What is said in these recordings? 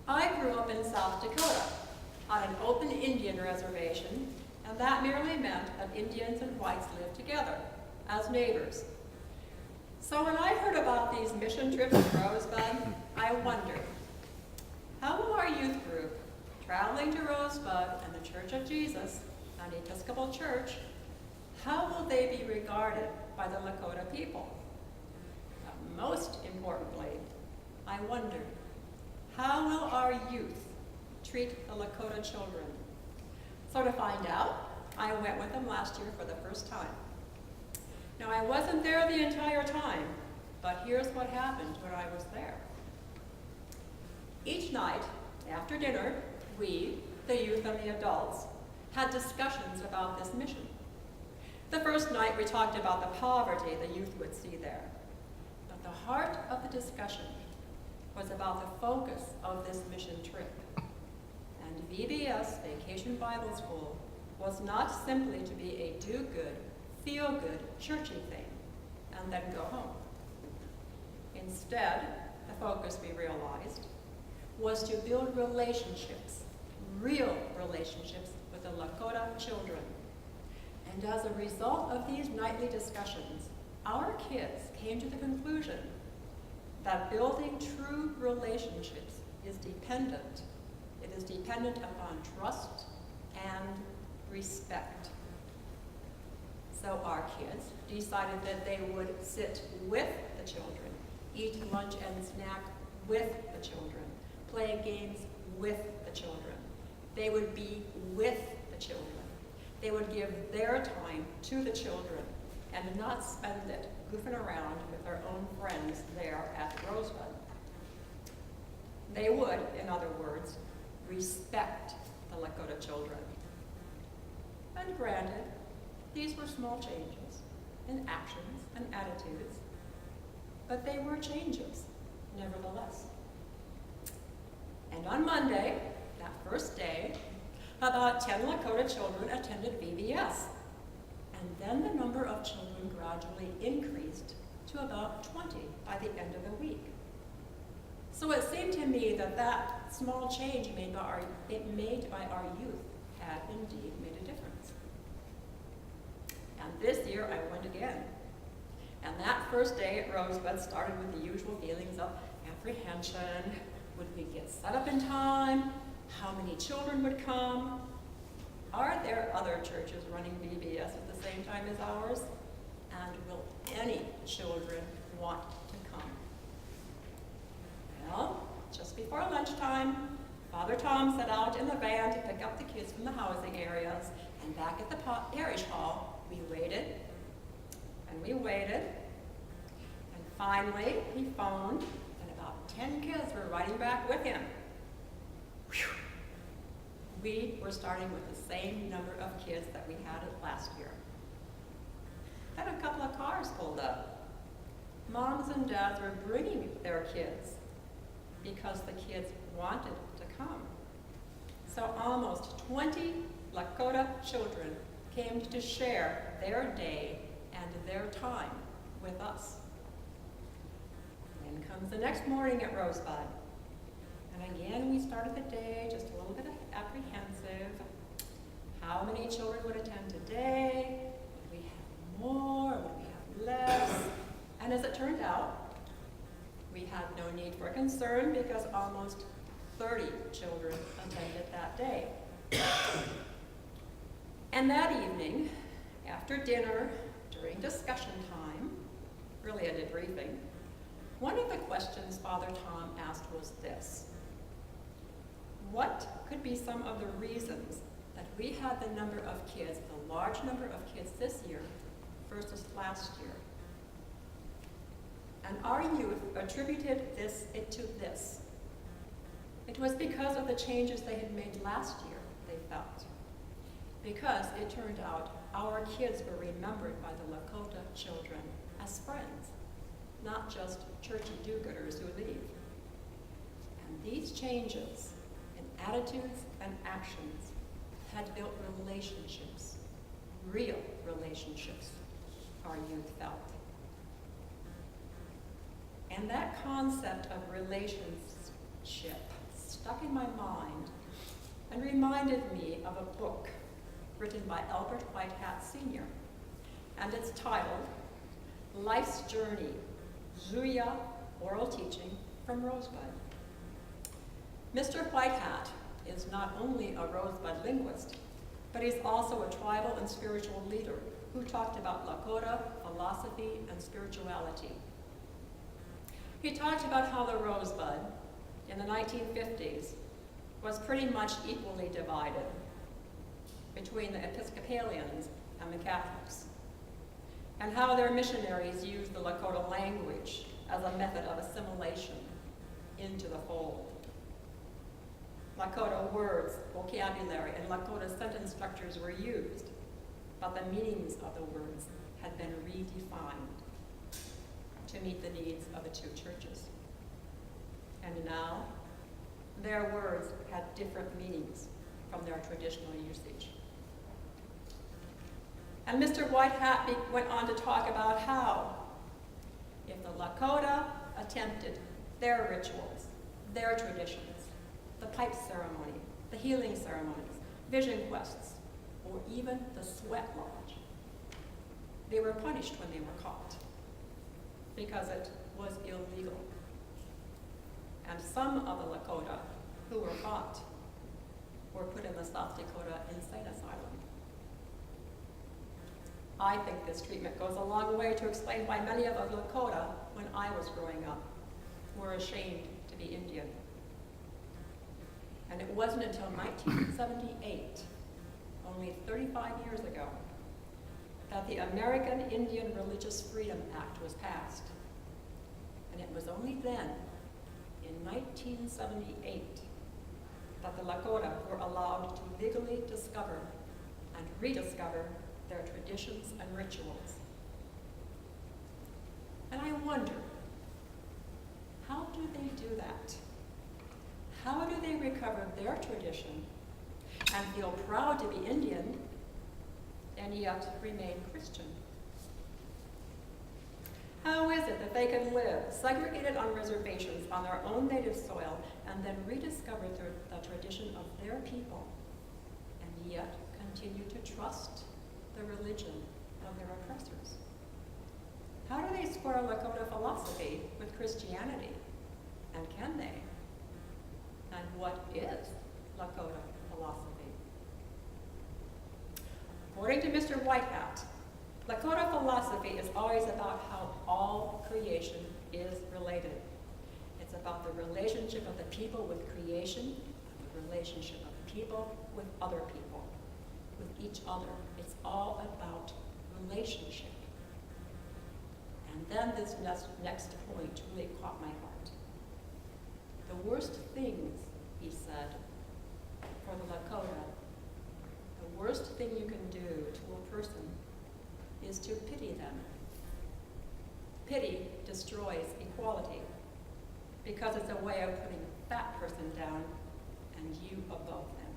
I grew up in South Dakota on an open Indian reservation, and that merely meant that Indians and whites lived together as neighbors. So when I heard about these mission trips to Rosebud, I wondered, how will our youth group, traveling to Rosebud and the Church of Jesus, an Episcopal church, how will they be regarded by the Lakota people? But most importantly, I wondered, how will our youth treat the Lakota children? So to find out, I went with them last year for the first time. Now, I wasn't there the entire time, but here's what happened when I was there. Each night, after dinner, we, the youth and the adults, had discussions about this mission. The first night, we talked about the poverty the youth would see there. But the heart of the discussion was about the focus of this mission trip. And VBS, Vacation Bible School, was not simply to be a do-good, feel-good, churchy thing, and then go home. Instead, the focus, we realized, was to build relationships, real relationships with the Lakota children. And as a result of these nightly discussions, our kids came to the conclusion that building true relationships is dependent. It is dependent upon trust and respect. So our kids decided that they would sit with the children, eat lunch and snack with the children, play games with the children. They would be with the children. They would give their time to the children and not spend it goofing around with their own friends there at Rosebud. They would, in other words, respect the Lakota children. And granted, these were small changes in actions and attitudes, but they were changes, nevertheless. And on Monday, that first day, about 10 Lakota children attended VBS. And then the number of children gradually increased to about 20 by the end of the week. So it seemed to me that that small change made by our youth had indeed made a difference. And this year I went again. And that first day at Rosebud started with the usual feelings of apprehension. Would we get set up in time? How many children would come? Are there other churches running VBS at the same time as ours? And will any children want to come? Well, just before lunchtime, Father Tom set out in the van to pick up the kids from the housing areas, and back at the parish hall, we waited, and we waited, and finally he phoned, and about 10 kids were riding back with him. Whew. We were starting with the same number of kids that we had last year. Then a couple of cars pulled up. Moms and dads were bringing their kids because the kids wanted to come. So almost 20 Lakota children came to share their day and their time with us. Then comes the next morning at Rosebud. And again, we started the day just a little bit apprehensive. How many children would attend today? Would we have more? Would we have less? And as it turned out, we had no need for concern because almost 30 children attended that day. And that evening, after dinner, during discussion time, really a debriefing, one of the questions Father Tom asked was this: what could be some of the reasons that we had the number of kids, the large number of kids this year versus last year? And our youth attributed it to this. It was because of the changes they had made last year, they felt. Because it turned out our kids were remembered by the Lakota children as friends, not just churchy do-gooders who leave. And these changes in attitudes and actions had built relationships, real relationships, our youth felt. And that concept of relationship stuck in my mind and reminded me of a book written by Albert Whitehat Sr., and it's titled Life's Journey, Zuya Oral Teaching from Rosebud. Mr. Whitehat is not only a Rosebud linguist, but he's also a tribal and spiritual leader who talked about Lakota philosophy and spirituality. He talked about how the Rosebud in the 1950s was pretty much equally divided between the Episcopalians and the Catholics, and how their missionaries used the Lakota language as a method of assimilation into the fold. Lakota words, vocabulary, and Lakota sentence structures were used, but the meanings of the words had been redefined to meet the needs of the two churches. And now, their words had different meanings from their traditional usage. And Mr. Whitehat went on to talk about how, if the Lakota attempted their rituals, their traditions, the pipe ceremony, the healing ceremonies, vision quests, or even the sweat lodge, they were punished when they were caught because it was illegal. And some of the Lakota who were caught were put in the South Dakota Insane Asylum. I think this treatment goes a long way to explain why many of us Lakota, when I was growing up, were ashamed to be Indian. And it wasn't until 1978, only 35 years ago, that the American Indian Religious Freedom Act was passed. And it was only then, in 1978, that the Lakota were allowed to legally discover and rediscover their traditions and rituals. And I wonder, how do they do that? How do they recover their tradition and feel proud to be Indian and yet remain Christian? How is it that they can live segregated on reservations on their own native soil and then rediscover the tradition of their people and yet continue to trust the religion of their oppressors? How do they square Lakota philosophy with Christianity? And can they? And what is Lakota philosophy? According to Mr. Whitehat, Lakota philosophy is always about how all creation is related. It's about the relationship of the people with creation, the relationship of the people with other people, with each other. It's all about relationship. And then this next point really caught my heart. The worst things, he said, for the Lakota, the worst thing you can do to a person is to pity them. Pity destroys equality because it's a way of putting a fat person down and you above them.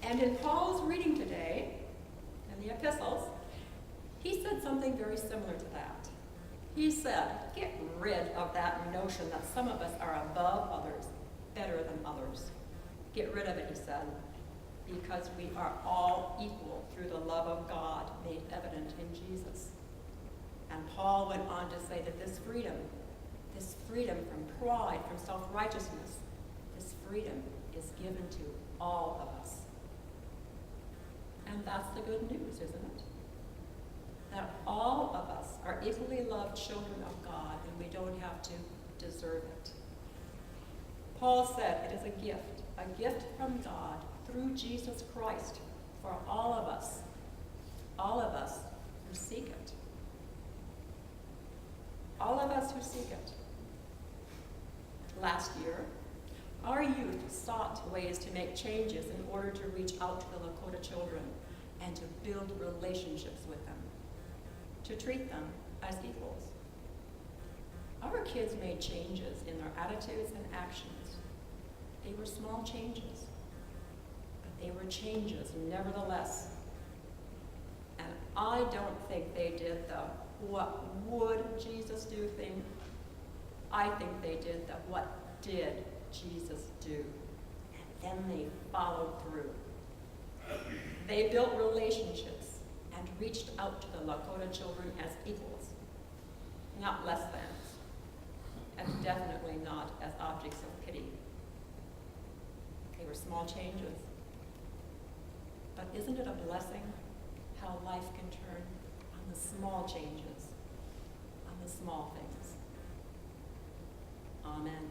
And in Paul's reading today, in the epistles, he said something very similar to that. He said, get rid of that notion that some of us are above others, better than others. Get rid of it, he said, because we are all equal through the love of God made evident in Jesus. And Paul went on to say that this freedom from pride, from self-righteousness, this freedom is given to all of us. And that's the good news, isn't it? That all of us are equally loved children of God, and we don't have to deserve it. Paul said it is a gift from God through Jesus Christ for all of us who seek it. All of us who seek it. Last year, our youth sought ways to make changes in order to reach out to the Lakota children and to build relationships with them, to treat them as equals. Our kids made changes in their attitudes and actions. They were small changes, but they were changes nevertheless. And I don't think they did the what would Jesus do thing. I think they did that. What did Jesus do? And then they followed through. They built relationships and reached out to the Lakota children as equals, not less than, and definitely not as objects of pity. They were small changes. But isn't it a blessing how life can turn on the small changes, on the small things? Amen.